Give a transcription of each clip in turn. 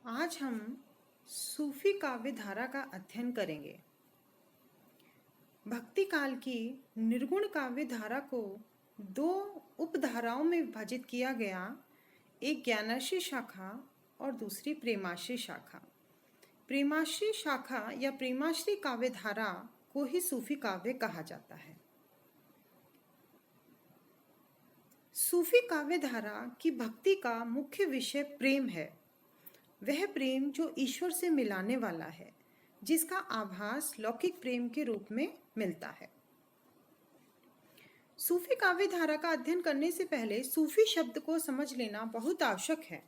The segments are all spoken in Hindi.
आज हम सूफी काव्य धारा का अध्ययन करेंगे। भक्ति काल की निर्गुण काव्य धारा को दो उपधाराओं में विभाजित किया गया, एक ज्ञानाश्रय शाखा और दूसरी प्रेमाश्रय शाखा। प्रेमाश्रय शाखा या प्रेमाश्रय काव्य धारा को ही सूफी काव्य कहा जाता है। सूफी काव्य धारा की भक्ति का मुख्य विषय प्रेम है। वह प्रेम जो ईश्वर से मिलाने वाला है, जिसका आभास लौकिक प्रेम के रूप में मिलता है। सूफी काव्य धारा का अध्ययन करने से पहले सूफी शब्द को समझ लेना बहुत आवश्यक है।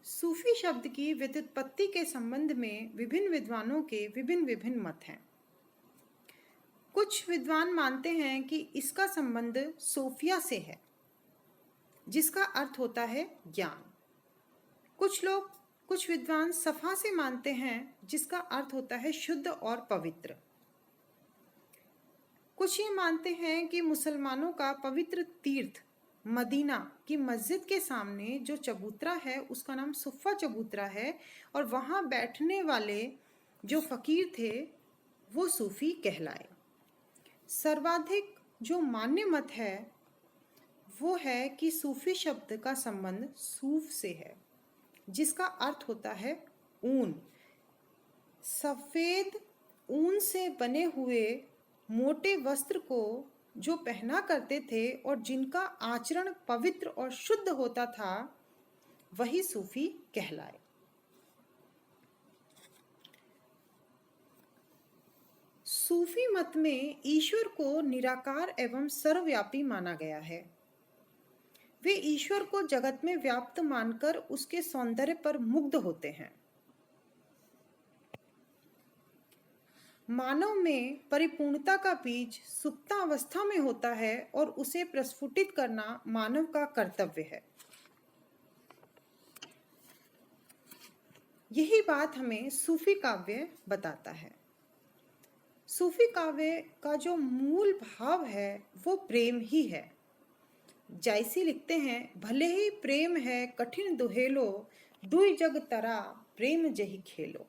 सूफी शब्द की व्युत्पत्ति के संबंध में विभिन्न विद्वानों के विभिन्न मत हैं। कुछ विद्वान मानते हैं कि इसका संबंध सोफिया से है, जिसका अर्थ होता है ज्ञान। कुछ विद्वान सफा से मानते हैं, जिसका अर्थ होता है शुद्ध और पवित्र। कुछ ये मानते हैं कि मुसलमानों का पवित्र तीर्थ मदीना की मस्जिद के सामने जो चबूतरा है उसका नाम सुफ़ा चबूतरा है, और वहाँ बैठने वाले जो फकीर थे वो सूफी कहलाए। सर्वाधिक जो मान्य मत है वो है कि सूफी शब्द का संबंध सूफ से है, जिसका अर्थ होता है ऊन। सफ़ेद ऊन से बने हुए मोटे वस्त्र को जो पहना करते थे और जिनका आचरण पवित्र और शुद्ध होता था, वही सूफी कहलाए। सूफी मत में ईश्वर को निराकार एवं सर्वव्यापी माना गया है। वे ईश्वर को जगत में व्याप्त मानकर उसके सौंदर्य पर मुग्ध होते हैं। मानव में परिपूर्णता का बीज सुप्तावस्था में होता है और उसे प्रस्फुटित करना मानव का कर्तव्य है। यही बात हमें सूफी काव्य बताता है। सूफी काव्य का जो मूल भाव है वो प्रेम ही है। जायसी लिखते हैं, भले ही प्रेम है कठिन दुहेलो, दुई जग तरा प्रेम जही खेलो।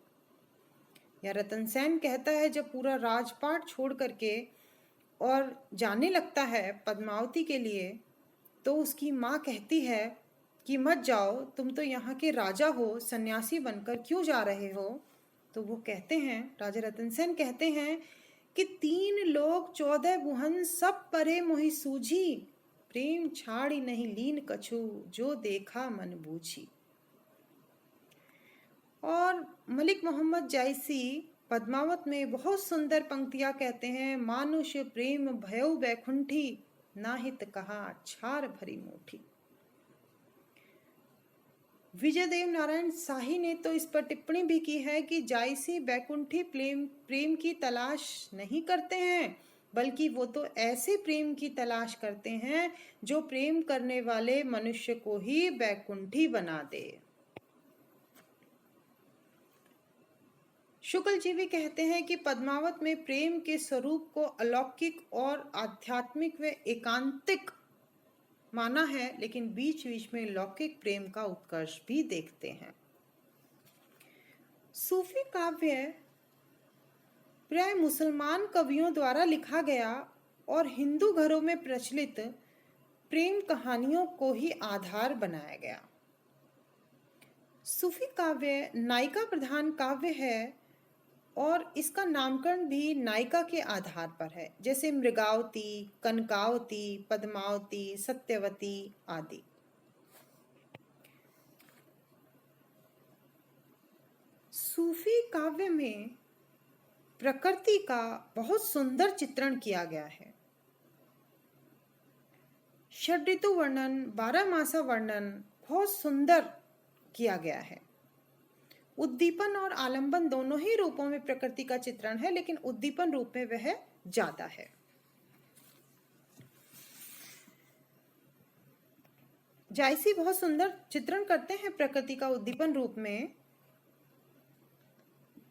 या रतन सेन कहता है, जब पूरा राजपाट छोड़ करके और जाने लगता है पद्मावती के लिए, तो उसकी माँ कहती है कि मत जाओ, तुम तो यहाँ के राजा हो, सन्यासी बनकर क्यों जा रहे हो। तो वो कहते हैं, राजा रतन सेन कहते हैं कि 3 लोक 14 बुहन सब परे मोहि सूझी, प्रेम छाड़ी नहीं लीन कछु, जो देखा मन बूझी। और मलिक मोहम्मद जायसी पद्मावत में बहुत सुंदर पंक्तियां कहते हैं, मानुष प्रेम भयउ बैकुंठी, नाहित कहा छार भरी मुठी। विजय देव नारायण शाही ने तो इस पर टिप्पणी भी की है कि जायसी बैकुंठी प्रेम की तलाश नहीं करते हैं, बल्कि वो तो ऐसे प्रेम की तलाश करते हैं जो प्रेम करने वाले मनुष्य को ही बैकुंठी बना दे। शुक्ल जी भी कहते हैं कि पद्मावत में प्रेम के स्वरूप को अलौकिक और आध्यात्मिक व एकांतिक माना है, लेकिन बीच बीच में लौकिक प्रेम का उत्कर्ष भी देखते हैं। सूफी काव्य प्राय मुसलमान कवियों द्वारा लिखा गया और हिंदू घरों में प्रचलित प्रेम कहानियों को ही आधार बनाया गया। सूफी काव्य नायिका प्रधान काव्य है और इसका नामकरण भी नायिका के आधार पर है, जैसे मृगावती, कनकावती, पद्मावती, सत्यवती आदि। सूफी काव्य में प्रकृति का बहुत सुंदर चित्रण किया गया है। षड ऋतु वर्णन, 12 मासा वर्णन बहुत सुंदर किया गया है। उद्दीपन और आलंबन दोनों ही रूपों में प्रकृति का चित्रण है, लेकिन उद्दीपन रूप में वह ज्यादा है। जायसी बहुत सुंदर चित्रण करते हैं प्रकृति का उद्दीपन रूप में।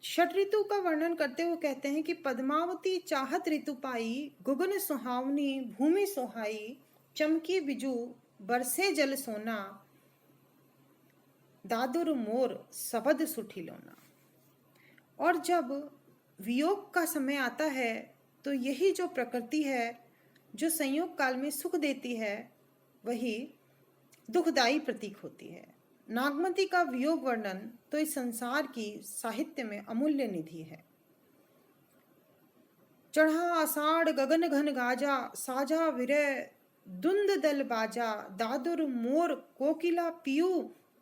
षट ऋतु का वर्णन करते हुए कहते हैं कि पद्मावती चाहत ऋतु पाई, गुगन सुहावनी भूमि सोहाई, चमकी बिजू बरसे जल सोना, दादुर मोर सबद सुठिलोना। और जब वियोग का समय आता है तो यही जो प्रकृति है जो संयोग काल में सुख देती है वही दुखदाई प्रतीक होती है। नागमती का वियोग वर्णन तो इस संसार की साहित्य में अमूल्य निधि है। चढ़ा आषाढ़ गगन घन गाजा, साजा विरह दुंद दल बाजा, दादुर मोर कोकिला पियू,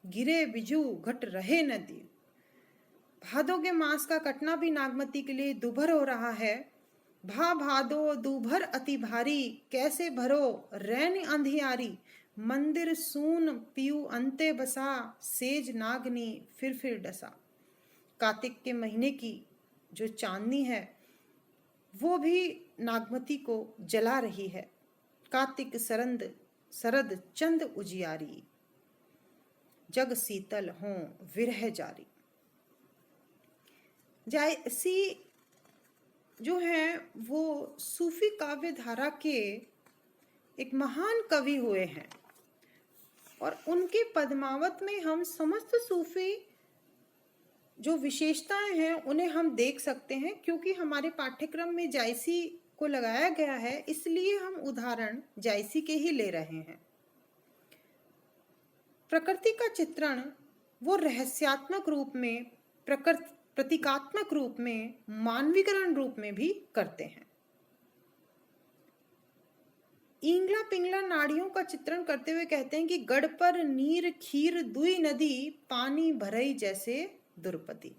गिरे बिजू घट रहे नदी। भादो के मास का कटना भी नागमती के लिए दुभर हो रहा है। भा भादो दुभर अति भारी, कैसे भरो रैन अंधियारी, मंदिर सून पियू अंते बसा, सेज नागनी फिर डसा। कार्तिक के महीने की जो चांदनी है वो भी नागमती को जला रही है। कार्तिक सरद चंद उजियारी, जग शीतल हों विरह जारी। जायसी जो है वो सूफी काव्य धारा के एक महान कवि हुए हैं और उनके पद्मावत में हम समस्त सूफी जो विशेषताएं हैं उन्हें हम देख सकते हैं। क्योंकि हमारे पाठ्यक्रम में जायसी को लगाया गया है इसलिए हम उदाहरण जायसी के ही ले रहे हैं। प्रकृति का चित्रण वो रहस्यात्मक रूप में, प्रतीकात्मक रूप में, मानवीकरण रूप में भी करते हैं। इंगला पिंगला नाड़ियों का चित्रण करते हुए कहते हैं कि गढ़ पर नीर खीर दुई नदी, पानी भरई जैसे दुर्पति।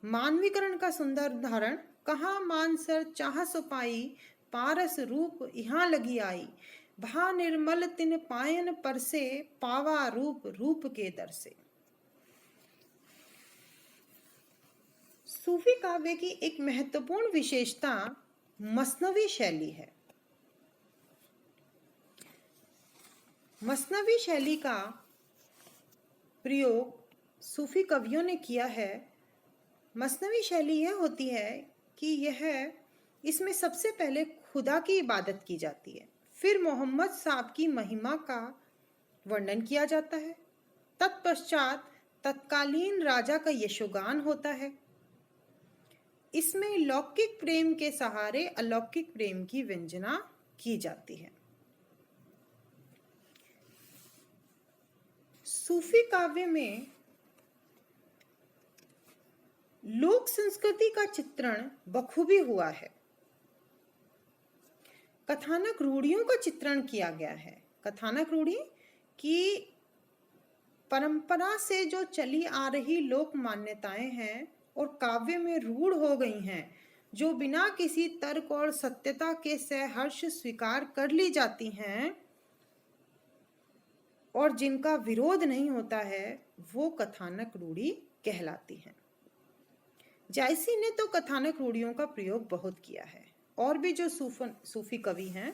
मानवीकरण का सुंदर उदाहरण, कहाँ मानसर चाह सुपाई, पारस रूप यहाँ लगी आई, भा निर्मल तिन पायन परसे, पावा रूप रूप के दर से। सूफी काव्य की एक महत्वपूर्ण विशेषता मसनवी शैली है। मसनवी शैली का प्रयोग सूफी कवियों ने किया है। मसनवी शैली यह होती है कि इसमें सबसे पहले खुदा की इबादत की जाती है, फिर मोहम्मद साहब की महिमा का वर्णन किया जाता है, तत्पश्चात तत्कालीन राजा का यशोगान होता है। इसमें लौकिक प्रेम के सहारे अलौकिक प्रेम की व्यंजना की जाती है। सूफी काव्य में लोक संस्कृति का चित्रण बखूबी हुआ है। कथानक रूढ़ियों का चित्रण किया गया है। कथानक रूढ़ी की परंपरा से जो चली आ रही लोक मान्यताएं हैं और काव्य में रूढ़ हो गई हैं, जो बिना किसी तर्क और सत्यता के सहर्ष स्वीकार कर ली जाती हैं और जिनका विरोध नहीं होता है, वो कथानक रूढ़ी कहलाती हैं। जायसी ने तो कथानक रूढ़ियों का प्रयोग बहुत किया है और भी जो सूफी कवि हैं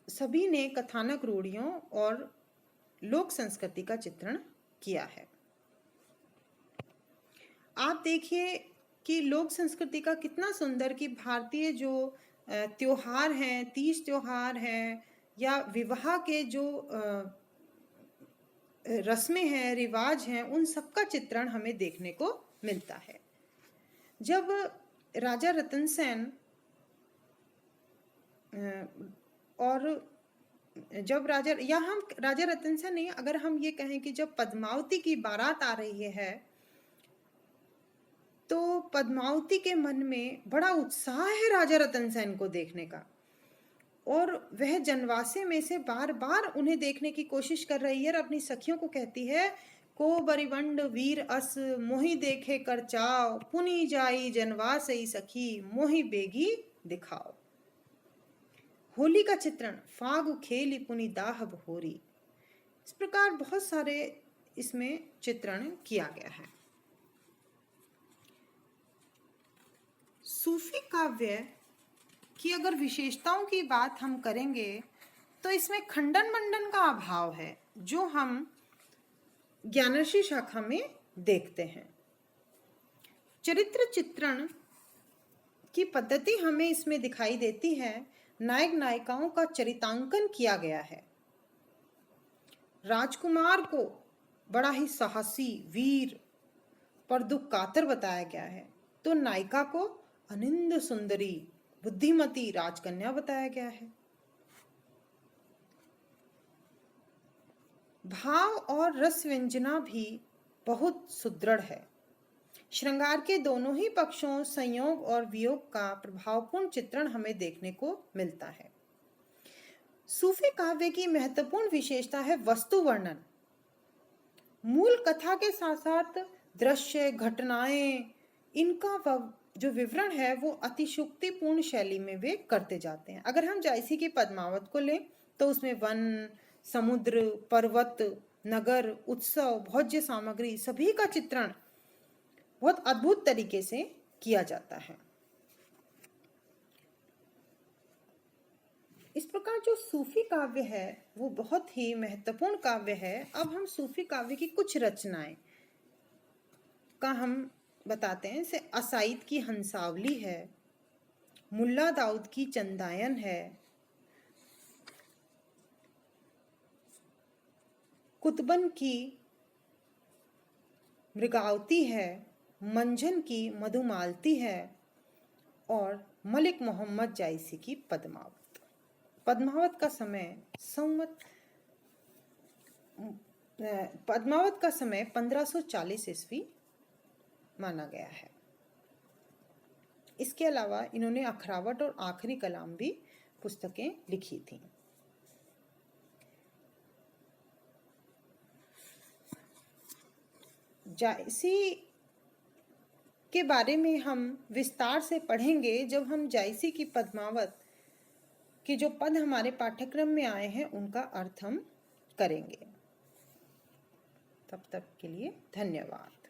सभी ने कथानक रूढ़ियों और लोक संस्कृति का चित्रण किया है। आप देखिए कि लोक संस्कृति का कितना सुंदर कि भारतीय जो त्योहार हैं, तीज त्योहार हैं या विवाह के जो रस्में हैं, रिवाज हैं, उन सबका चित्रण हमें देखने को मिलता है। जब राजा रतन सेन राजा रतन सेन नहीं, अगर हम ये कहें कि जब पद्मावती की बारात आ रही है तो पद्मावती के मन में बड़ा उत्साह है राजा रतन सेन को देखने का और वह जनवासे में से बार बार उन्हें देखने की कोशिश कर रही है और अपनी सखियों को कहती है, को बरिवंड वीर अस मोहि देखे कर चाव, पुनी जाई जनवासई सखी मोहि बेगी दिखाओ। होली का चित्रण, फागु खेली पुनि दाह बहोरी। इस प्रकार बहुत सारे इसमें चित्रण किया गया है। सूफी काव्य की अगर विशेषताओं की बात हम करेंगे तो इसमें खंडन मंडन का अभाव है जो हम ज्ञानर्षि शाखा में देखते हैं। चरित्र चित्रण की पद्धति हमें इसमें दिखाई देती है। नायक नायिकाओं का चरितांकन किया गया है। राजकुमार को बड़ा ही साहसी, वीर पर दुख कातर बताया गया है, तो नायिका को अनिंद सुंदरी, बुद्धिमती राजकन्या बताया गया है। भाव और रस व्यंजना भी बहुत सुदृढ़ है। श्रृंगार के दोनों ही पक्षों, संयोग और वियोग का प्रभावपूर्ण चित्रण हमें देखने को मिलता है। सूफी काव्य की महत्वपूर्ण विशेषता है वस्तु वर्णन। मूल कथा के साथ साथ दृश्य, घटनाएं, इनका जो विवरण है वो अतिशुक्तिपूर्ण शैली में वे करते जाते हैं। अगर हम जायसी की पद्मावत को लें तो उसमें वन, समुद्र, पर्वत, नगर, उत्सव, भोज्य सामग्री सभी का चित्रण बहुत अद्भुत तरीके से किया जाता है। इस प्रकार जो सूफी काव्य है वो बहुत ही महत्वपूर्ण काव्य है। अब हम सूफी काव्य की कुछ रचनाएं का हम बताते हैं। जैसे असाइद की हंसावली है, मुल्ला दाऊद की चंदायन है, कुतबन की मृगावती है, मंझन की मधुमालती है और मलिक मोहम्मद जायसी की पद्मावत। पद्मावत का समय 1540 ईस्वी माना गया है। इसके अलावा इन्होंने अखरावट और आखिरी कलाम भी पुस्तकें लिखी थी। जायसी के बारे में हम विस्तार से पढ़ेंगे जब हम जायसी की पद्मावत कि जो पद हमारे पाठ्यक्रम में आए हैं उनका अर्थ हम करेंगे। तब तक के लिए धन्यवाद।